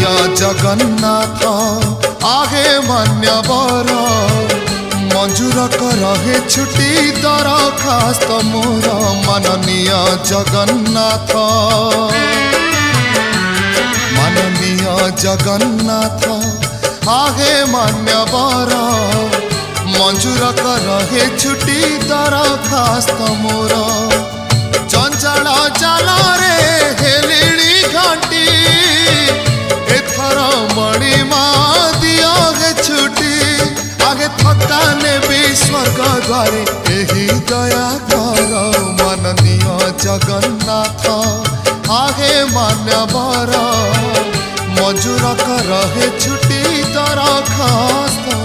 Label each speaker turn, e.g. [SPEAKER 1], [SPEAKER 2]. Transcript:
[SPEAKER 1] माननीय जगन्नाथ आगे मान्यवर मंजूर करे छुट्टी दरखास्त मोर माननीय जगन्नाथ माननीय जगन्नाथ आगे मान्यवर मंजूर करे छुट्टी दरखास्त मोर चंचल जाला रे हेलिणी घंटी एथर मणिमा दिया गे छुट्टी आगे थका ने भी स्वर्ग द्वारे यही दया कर माननीय जगन्नाथ आगे मान्यवर मंजूर करे छुट्टी दरखास्त